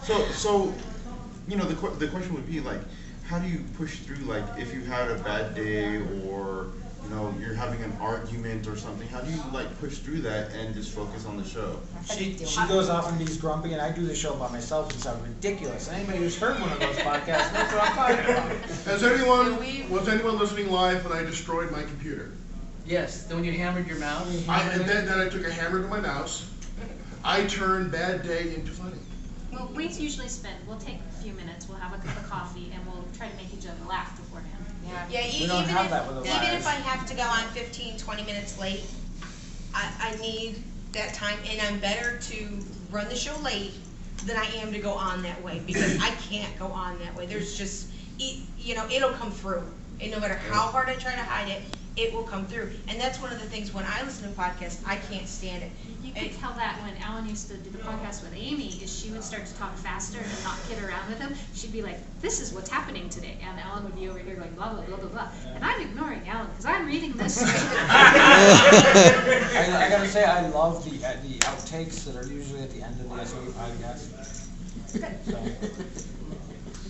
So, the question would be like, how do you push through, like, if you had a bad day or you're having an argument or something? How do you like push through that and just focus on the show? She goes off and he's grumpy, and I do the show by myself and sound ridiculous. Anybody who's heard one of those podcasts knows what I'm talking about. Was anyone listening live when I destroyed my computer? Yes. Then when you hammered your mouse. And then I took a hammer to my mouse. I turned bad day into funny. Well, we usually we'll take a few minutes, we'll have a cup of coffee, and we'll try to make each other laugh beforehand. Yeah, even if I have to go on 15, 20 minutes late, I need that time, and I'm better to run the show late than I am to go on that way, because I can't go on that way. There's just, it'll come through. And no matter how hard I try to hide it, it will come through. And that's one of the things when I listen to podcasts, I can't stand it. You could tell that when Alan used to do the podcast with Aimee, is she would start to talk faster and not kid around with him. She'd be like, this is what's happening today. And Alan would be over here going, blah, blah, blah, blah, blah. And I'm ignoring Alan because I'm reading this. I gotta say, I love the outtakes that are usually at the end of the SoE podcast. So.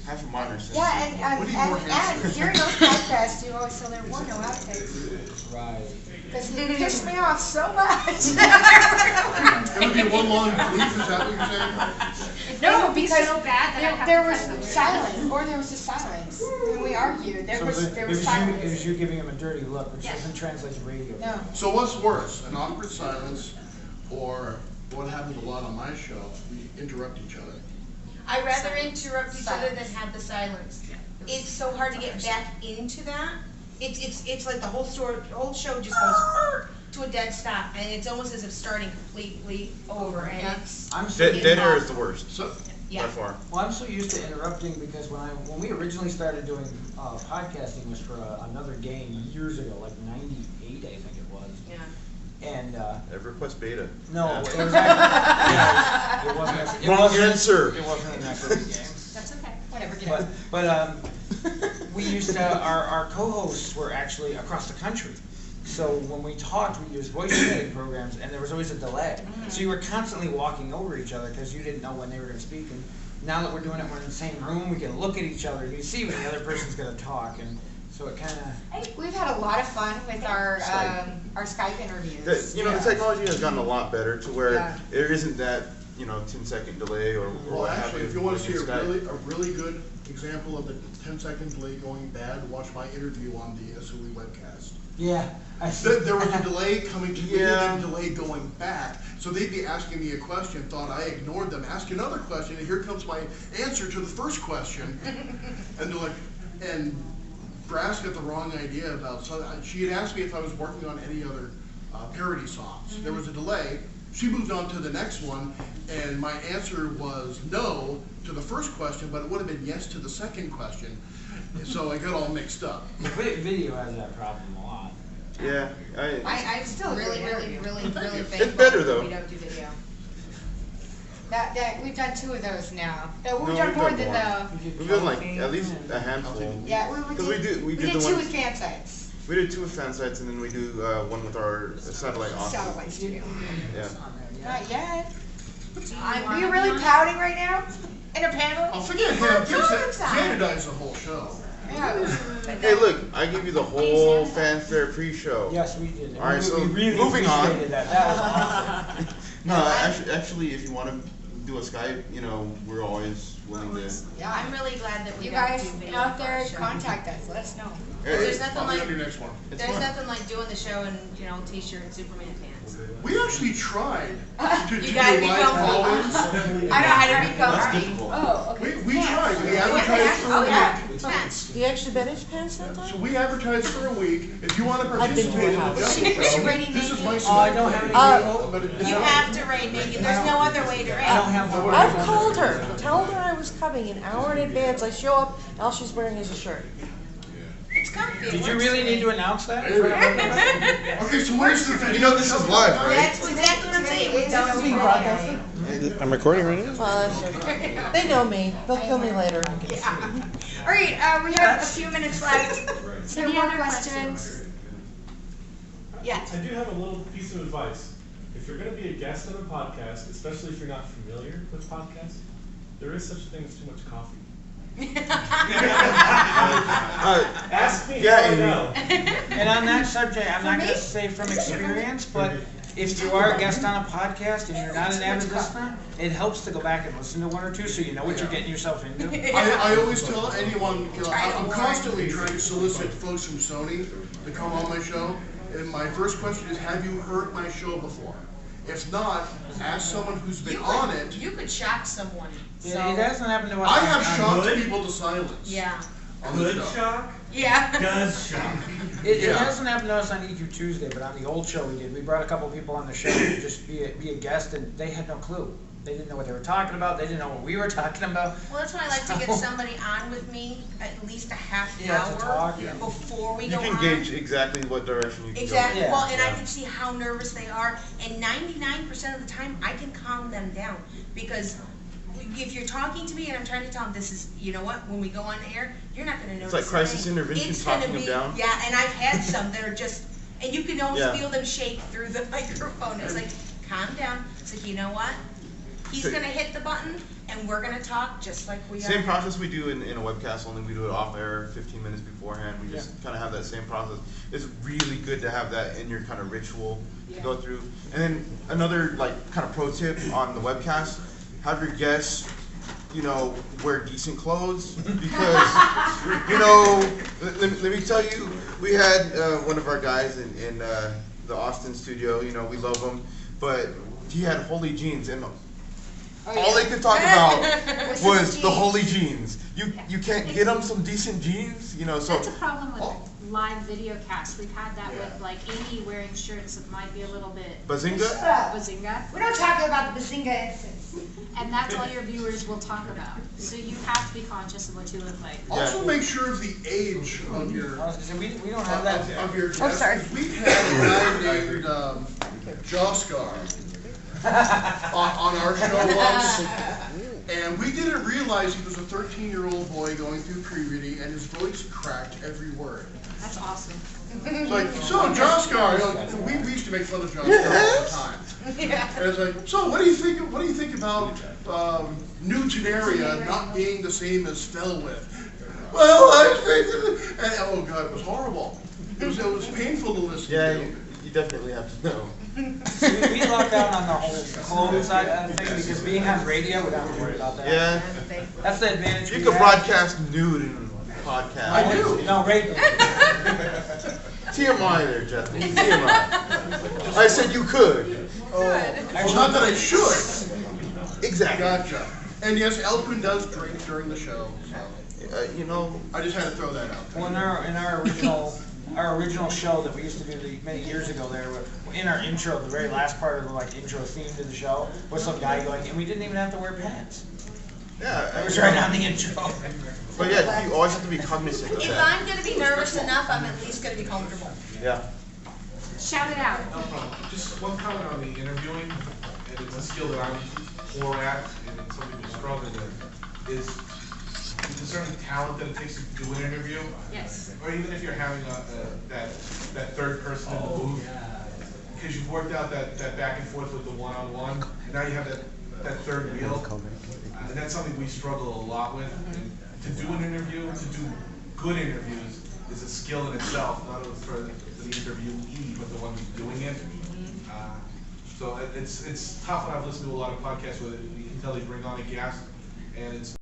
Half a modern sense. Yeah, and during those podcasts, you always said there were no outtakes. Right. Because he pissed me off so much. It would be one long bleep, is that what you're saying? No, because so bad that there was silence, or there was a silence when we argued. There was silence. It was you giving him a dirty look, which doesn't translate to radio. No. So what's worse, an awkward silence, or what happens a lot on my show, we interrupt each other? I'd rather interrupt each other than have the silence. It's so hard to get back into that. It's like the whole show just goes to a dead stop, and it's almost as if starting completely over. And it's dead air is the worst. So, by far. Well, I'm so used to interrupting because when we originally started doing podcasting was for another game years ago, like '98, I think it was. Yeah. And EverQuest beta. No, it was actually, it wasn't. Wrong answer. It wasn't an actual game. That's okay. Whatever. But we used to our co-hosts were actually across the country. So when we talked, we used voice chatting programs, and there was always a delay. So you were constantly walking over each other because you didn't know when they were going to speak. And now that we're doing it, we're in the same room. We can look at each other. You see when the other person's going to talk, and so it kind of. We've had a lot of fun with our Skype interviews. The technology has gotten a lot better to where there isn't that 10-second delay or well, actually, if you want to see a really good example of the 10-second delay going bad, watch my interview on the SoE webcast. Yeah. There was a delay coming to me and a delay going back. So they'd be asking me a question, thought I ignored them, ask another question, and here comes my answer to the first question. And they're like, and Brass got the wrong idea about, so she had asked me if I was working on any other parody songs. There was a delay. She moved on to the next one, and my answer was no to the first question, but it would have been yes to the second question. So I got all mixed up. Video has that problem a lot. Yeah. I'm still really thankful it's better though. we don't do video. We've done 2 of those now. We've done more than the. We've done like at least a handful. Yeah, we did 2 with fan sites. We did 2 with fan sites, and then we do one with our satellite office. Satellite studio. Yeah. Not yet. Are you really pouting right now? In a panel? Oh, forget him. Zanadi the whole show. Yeah. Hey, look, I give you the whole Fan Faire pre-show. Yes, we did. All right, so we really moving on. That was awesome. No, actually, if you want to do a Skype, we're always willing to. Yeah, I'm really glad that we You got guys to do video out there, for our show. contact us. Let us know. There's nothing I'll be like on your next one. nothing like doing the show in T-shirt and Superman pants. We actually tried to You do gotta be live comfortable. call-ins. I know how to be That's comfy. difficult. Oh, okay. We tried. We advertised for a week. Yeah. You actually managed pants that time? So we advertised for a week. If you want to I've been to participate a in the house. Jethal Is she show, ready this is naked? my Oh, I don't have any but You have to raid naked. There's no other way to raid. I don't have one. I've called her. Tell her I was coming an hour in advance. I show up, all she's wearing is a shirt. It's comfy. Did you really need to announce that? Okay, so what is the video? This is live, right? That's exactly what I'm saying. We don't being broadcasted? I'm recording right now. Well, that's true. They know me. They'll kill me later. All right, we have a few minutes left. Any more questions? Yes. I do have a little piece of advice. If you're going to be a guest on a podcast, especially if you're not familiar with podcasts, There is such a thing as too much coffee. Ask me. Yeah, I know. And on that subject, I'm not going to say from experience, but if you are a guest on a podcast and you're not an avid listener, it helps to go back and listen to one or two so you know what you're getting yourself into. I always tell anyone, I'm constantly trying to solicit folks from Sony to come on my show, and my first question is, have you heard my show before? If not, ask someone who's been on it. You could shock someone. It hasn't happened to us. I have shocked people to silence. Yeah. Good shock? Yeah. Good shock. It hasn't happened to us on EQ Tuesday, but on the old show we did. We brought a couple people on the show to just be a guest, and they had no clue. They didn't know what they were talking about. They didn't know what we were talking about. Well, that's why I like to get somebody on with me at least a half hour talk, before we You go on. can gauge exactly what direction you can Exactly. go. Well, and I can see how nervous they are, and 99% of the time, I can calm them down. Because if you're talking to me and I'm trying to tell them, this is, you know what, when we go on air, you're not going to notice. It's like crisis intervention, It's gonna talking them be- down. Yeah, and I've had some that are just, and you can almost Yeah. feel them shake through the microphone. It's like, calm down. It's like, you know what? He's So- going to hit the button, and we're going to talk just like we are. Same process we do in a webcast, only we do it off air 15 minutes beforehand. We just kind of have that same process. It's really good to have that in your kind of ritual to go through. And then another like kind of pro tip on the webcast, have your guests, wear decent clothes because, let me tell you, we had one of our guys in the Austin studio, we love him, but he had holy jeans and all they could talk about was the holy jeans. You can't get them some decent jeans, so. That's a problem with live video casts. We've had that with like Aimee wearing shirts that might be a little bit Bazinga? Bazinga. We're not talking about the Bazinga instance. And that's all your viewers will talk about. So you have to be conscious of what you look like. Also make sure of the age of your I was gonna say, we don't have that. of your Oh, sorry. We had a guy named Joskar on our show once, and we didn't realize he was a 13-year-old boy going through puberty, and his voice cracked every word. That's awesome. It's like, so Joskar, we used to make fun of Joskar all the time. Yeah. And it's like, so what do you think about New Genaria not being the same as Felwith? Well, I think, and oh god, it was horrible. It was painful to listen to. You definitely have to know. We lucked out on the whole clothes side of things because being on radio, we don't have to worry about that. Yeah. That's the advantage. You we can have. broadcast nude in podcast. I do. No, radio. TMI there, Jethal. TMI. I said you could. Well, not that I should. Exactly. Gotcha. And yes, Elquin does drink during the show. So. I just had to throw that out. Well, in our original show that we used to do many years ago, in our intro, the very last part of the intro theme to the show was some guy going, and we didn't even have to wear pants. Yeah. It was right on the intro. But yeah, you always have to be cognizant of If that. I'm going to be nervous enough, I'm at least going to be comfortable. Yeah. Shout it out. No problem. Just one comment on the interviewing, and it's a skill that I'm poor at, and it's something we struggle with, is the certain talent that it takes to do an interview. Yes. Or even if you're having that third person in the booth, because you've worked out that back and forth with the one-on-one, and now you have that third wheel, and that's something we struggle a lot with. And to do an interview, to do good interviews, is a skill in itself, not only for the interviewee, but the one who's doing it. So it's tough when I've listened to a lot of podcasts where you can tell they bring on a guest, and it's